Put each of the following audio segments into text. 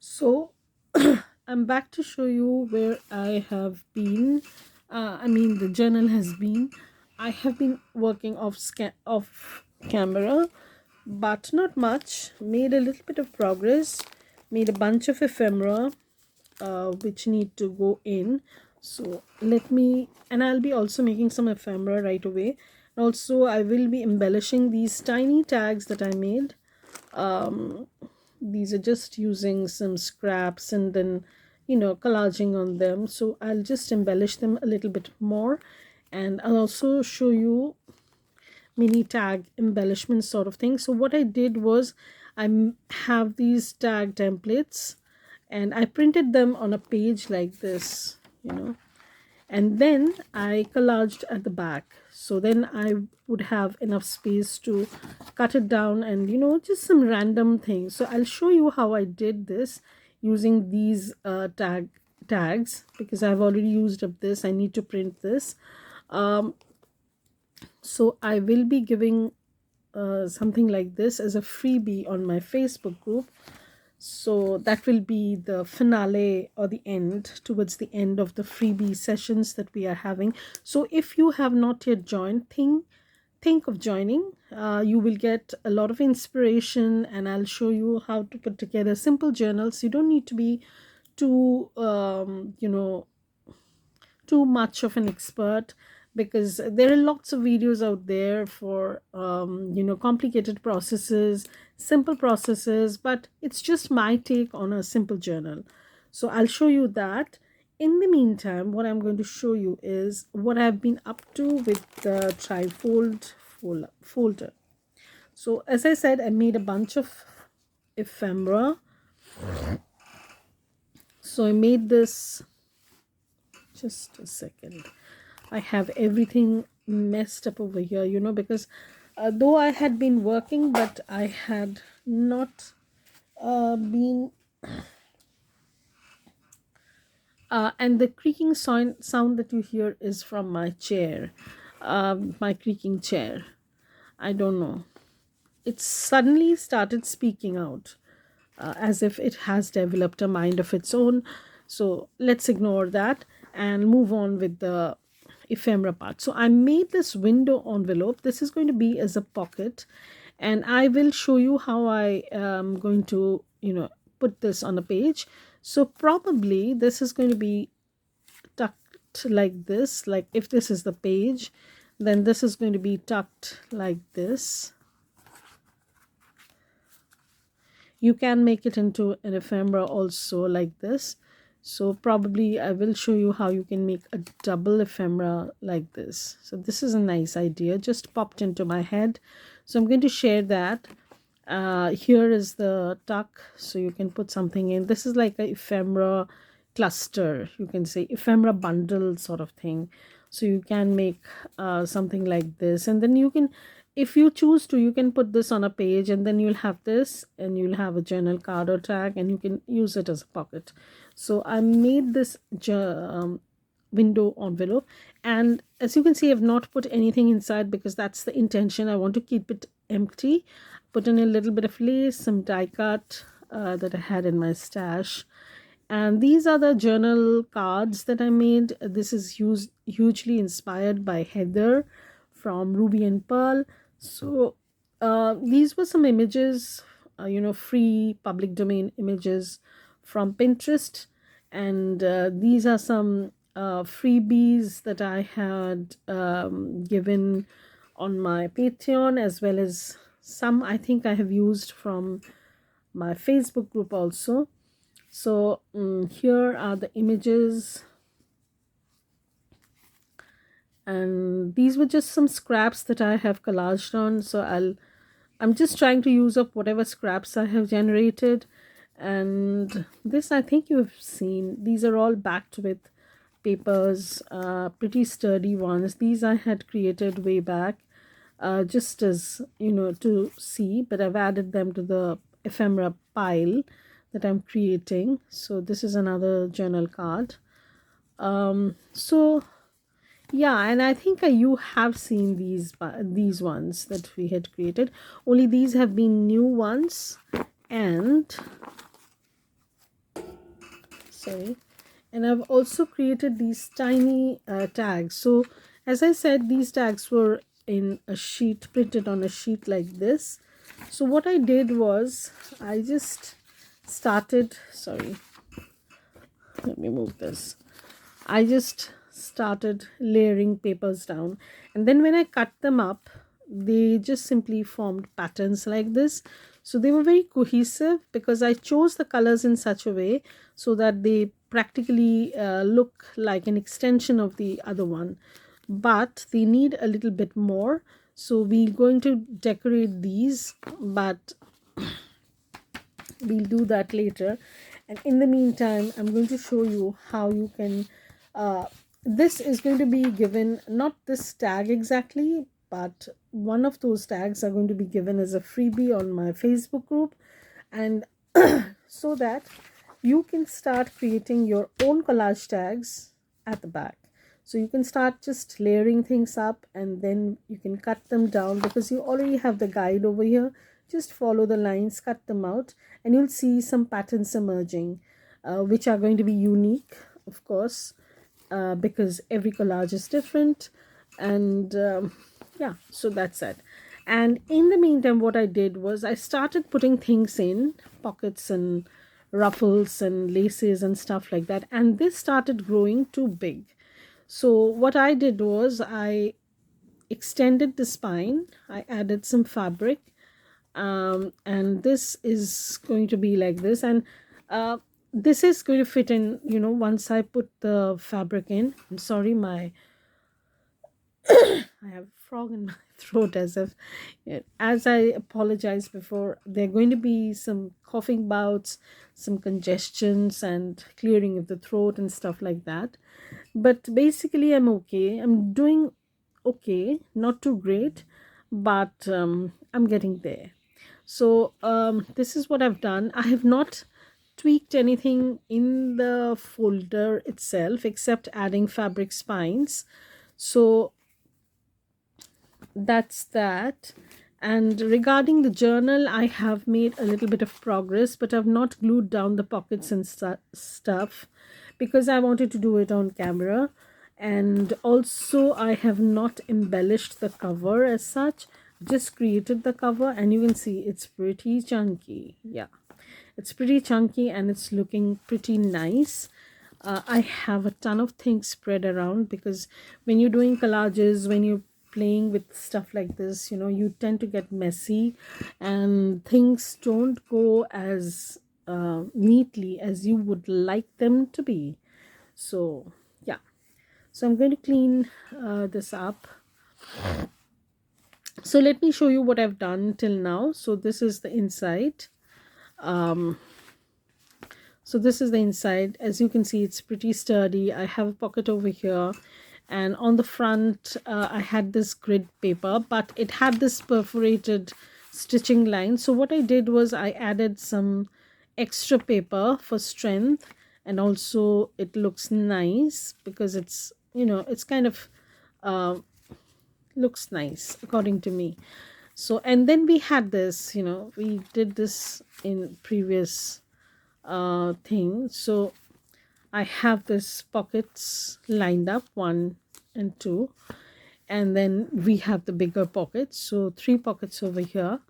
So I'm back to show you where I have been. The journal has been. I have been working off camera, but not much. Made a little bit of progress. Made a bunch of ephemera, which need to go in. So let me, and I'll be also making some ephemera right away. Also, I will be embellishing these tiny tags that I made. These are just using some scraps and then collaging on them, so I'll just embellish them a little bit more, and I'll also show you mini tag embellishment sort of thing. So what I did was have these tag templates and I printed them on a page like this, and then I collaged at the back, so then I would have enough space to cut it down and just some random things. So I'll show you how I did this using these tags, because I've already used up this. I need to print this. So I will be giving something like this as a freebie on my Facebook group. So that will be the finale, or the end, towards the end of the freebie sessions that we are having. So if you have not yet joined, think of joining. You will get a lot of inspiration, and I'll show you how to put together simple journals. You don't need to be too too much of an expert, because there are lots of videos out there for complicated processes, simple processes, but it's just my take on a simple journal. So I'll show you that. In the meantime, what I'm going to show you is what I've been up to with the trifold folder. So as I said, I made a bunch of ephemera. So I made this, just a second, I have everything messed up over here, because though I had been working, but I had not been and the creaking sound that you hear is from my chair, my creaking chair. I don't know, it suddenly started speaking out, as if it has developed a mind of its own. So let's ignore that and move on with the ephemera part. So I made this window envelope. This is going to be as a pocket, and I will show you how I am going to put this on a page. So probably this is going to be tucked like this. Like if this is the page, then this is going to be tucked like this. You can make it into an ephemera also like this. So probably I will show you how you can make a double ephemera like this. So this is a nice idea, just popped into my head. So I'm going to share that. Here is the tuck, so you can put something in. This is like a ephemera cluster, you can say ephemera bundle sort of thing. So you can make something like this, and then you can, if you choose to, you can put this on a page, and then you'll have this, and you'll have a journal card or tag, and you can use it as a pocket. So I made this window envelope, and as you can see, I've not put anything inside because that's the intention. I want to keep it empty. Put in a little bit of lace, some die cut that I had in my stash. And these are the journal cards that I made. This is hugely inspired by Heather from Ruby and Pearl. So these were some images, free public domain images from Pinterest. And these are some freebies that I had given on my Patreon, as well as some I think I have used from my Facebook group also. So here are the images, and these were just some scraps that I have collaged on. So I'm just trying to use up whatever scraps I have generated. And this, I think you have seen, these are all backed with papers, pretty sturdy ones. These I had created way back, just as to see, but I've added them to the ephemera pile that I'm creating. So this is another journal card. So yeah, and I think you have seen these ones that we had created, only these have been new ones. And sorry. And I've also created these tiny tags. So as I said, these tags were in a sheet, printed on a sheet like this. So what I did was I just started, sorry, let me move this. I just started layering papers down, and then when I cut them up, they just simply formed patterns like this. So they were very cohesive because I chose the colors in such a way so that they practically look like an extension of the other one, but they need a little bit more. So we're going to decorate these, but we'll do that later. And in the meantime, I'm going to show you how you can this is going to be given, not this tag exactly, but one of those tags are going to be given as a freebie on my Facebook group, and so that you can start creating your own collage tags at the back. So you can start just layering things up, and then you can cut them down because you already have the guide over here. Just follow the lines, cut them out, and you'll see some patterns emerging, which are going to be unique, of course, because every collage is different. And yeah, so that's it. And in the meantime, what I did was I started putting things in pockets and ruffles and laces and stuff like that, and this started growing too big. So what I did was I extended the spine, I added some fabric, and this is going to be like this. And this is going to fit in, you know, once I put the fabric in. I'm sorry, my I have a frog in my throat, as I apologized before. There are going to be some coughing bouts, some congestions and clearing of the throat and stuff like that. But basically I'm okay. I'm doing okay, not too great, but I'm getting there. So this is what I've done. I have not tweaked anything in the folder itself except adding fabric spines. So that's that. And regarding the journal, I have made a little bit of progress, but I've not glued down the pockets and stuff because I wanted to do it on camera. And also I have not embellished the cover as such, just created the cover, and you can see it's pretty chunky. Yeah, it's pretty chunky and it's looking pretty nice. I have a ton of things spread around because when you're doing collages, when you're playing with stuff like this, you know, you tend to get messy and things don't go as neatly as you would like them to be. So yeah, so I'm going to clean this up. So let me show you what I've done till now. So this is the inside. So this is the inside. As you can see, it's pretty sturdy. I have a pocket over here, and on the front I had this grid paper, but it had this perforated stitching line. So what I did was I added some extra paper for strength, and also it looks nice because it's, you know, it's kind of looks nice according to me. So, and then we had this, you know, we did this in previous thing. So I have this pockets lined up, 1 and 2, and then we have the bigger pockets, so 3 pockets over here.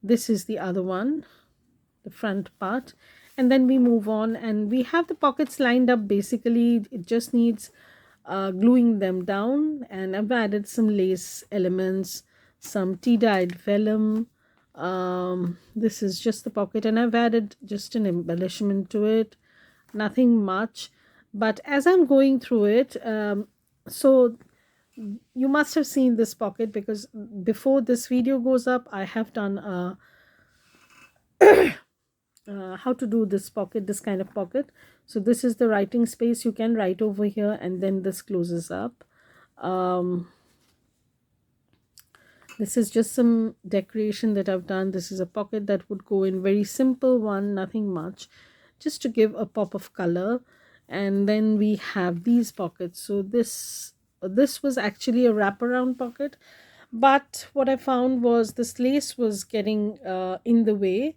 This is the other one, the front part, and then we move on and we have the pockets lined up. Basically it just needs gluing them down, and I've added some lace elements, some tea-dyed vellum. This is just the pocket, and I've added just an embellishment to it, nothing much. But as I'm going through it, so you must have seen this pocket because before this video goes up, I have done a how to do this pocket, this kind of pocket. So this is the writing space. You can write over here, and then this closes up. This is just some decoration that I've done. This is a pocket that would go in, very simple one, nothing much, just to give a pop of color. And then we have these pockets. So this was actually a wraparound pocket, but what I found was this lace was getting in the way,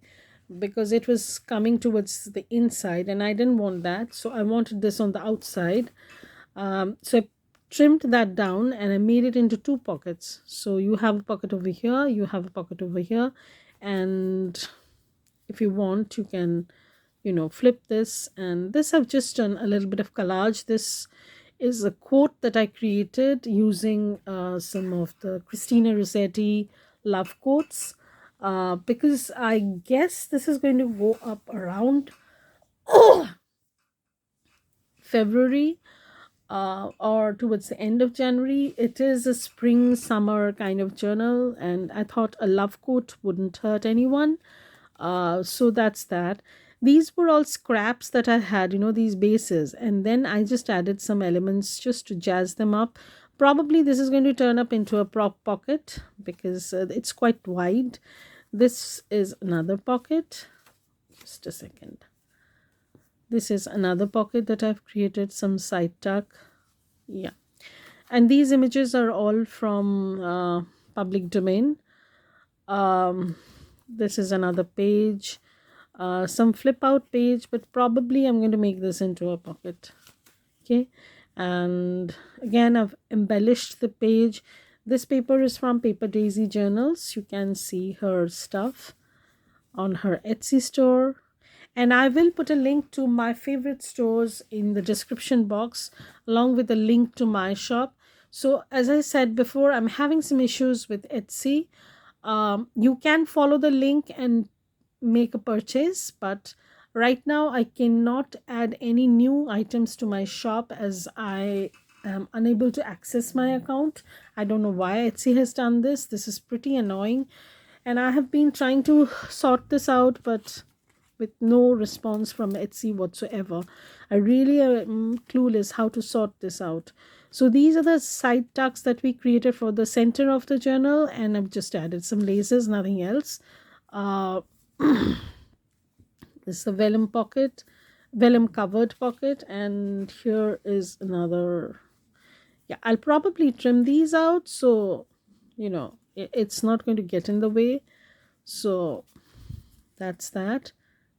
because it was coming towards the inside and I didn't want that, so I wanted this on the outside. So I trimmed that down and I made it into two pockets. So you have a pocket over here, you have a pocket over here, and if you want you can, you know, flip this. And this I've just done a little bit of collage. This is a quote that I created using some of the Christina Rossetti love quotes, because I guess this is going to go up around February or towards the end of January. It is a spring summer kind of journal, and I thought a love quote wouldn't hurt anyone. So that's that. These were all scraps that I had, you know, these bases, and then I just added some elements just to jazz them up. Probably this is going to turn up into a prop pocket because it's quite wide. This is another pocket. Just a second. This is another pocket that I've created, some side tuck. Yeah. And these images are all from public domain. This is another page, some flip out page, but probably I'm going to make this into a pocket. Okay. And again, I've embellished the page. This paper is from Paper Daisy Journals. You can see her stuff on her Etsy store. And I will put a link to my favorite stores in the description box, along with a link to my shop. So as I said before, I'm having some issues with Etsy. You can follow the link and make a purchase, but right now I cannot add any new items to my shop as I am unable to access my account. I don't know why Etsy has done this. This is pretty annoying, and I have been trying to sort this out, but with no response from Etsy whatsoever. I really am clueless how to sort this out. So these are the side tucks that we created for the center of the journal, and I've just added some laces, nothing else. This is a vellum pocket, vellum covered pocket, and here is another. Yeah, I'll probably trim these out so, you know, it's not going to get in the way. So that's that.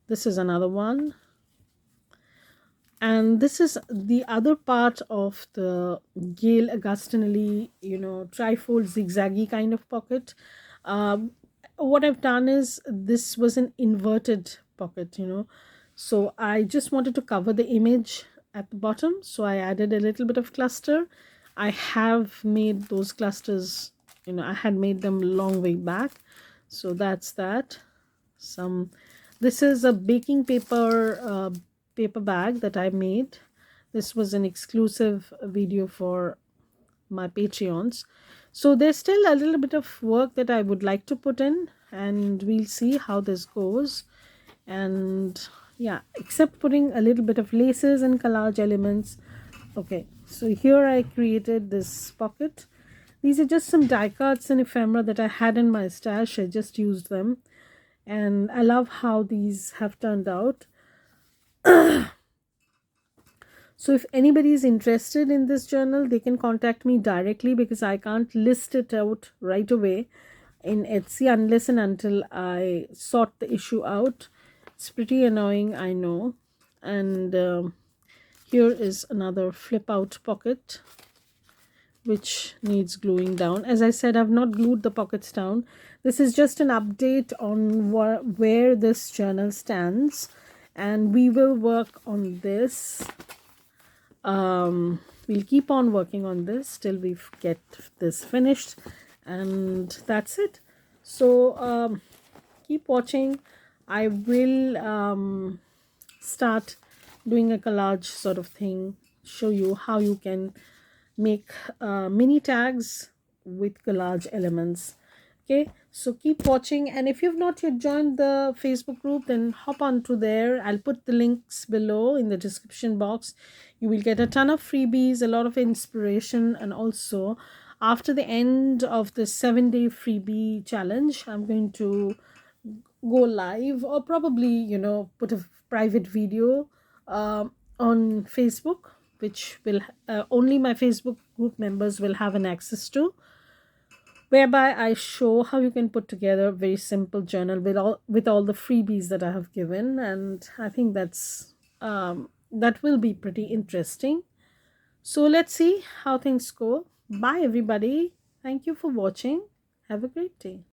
This is another one. And this is the other part of the Gail Augustinelli, you know, trifold zigzaggy kind of pocket. What I've done is, this was an inverted pocket, you know, so I just wanted to cover the image at the bottom, so I added a little bit of cluster. I have made those clusters, you know, I had made them long way back. So that's that. This is a baking paper paper bag that I made. This was an exclusive video for my Patreons. So there's still a little bit of work that I would like to put in, and we'll see how this goes. And yeah, except putting a little bit of laces and collage elements. Okay, so here I created this pocket. These are just some die cuts and ephemera that I had in my stash. I just used them, and I love how these have turned out. So if anybody is interested in this journal, they can contact me directly, because I can't list it out right away in Etsy unless and until I sort the issue out. It's pretty annoying, I know. And here is another flip out pocket which needs gluing down. As I said, I've not glued the pockets down. This is just an update on where this journal stands, and we will work on this. We'll keep on working on this till we get this finished, and that's it. So keep watching. I will start doing a collage sort of thing, show you how you can make mini tags with collage elements. Okay, so keep watching, and if you've not yet joined the Facebook group, then hop on to there. I'll put the links below in the description box. You will get a ton of freebies, a lot of inspiration, and also after the end of the 7-day freebie challenge, I'm going to go live, or probably, you know, put a private video on Facebook, which will only my Facebook group members will have an access to. whereby I show how you can put together a very simple journal with all the freebies that I have given, and I think that will be pretty interesting. So let's see how things go. Bye everybody. Thank you for watching. Have a great day.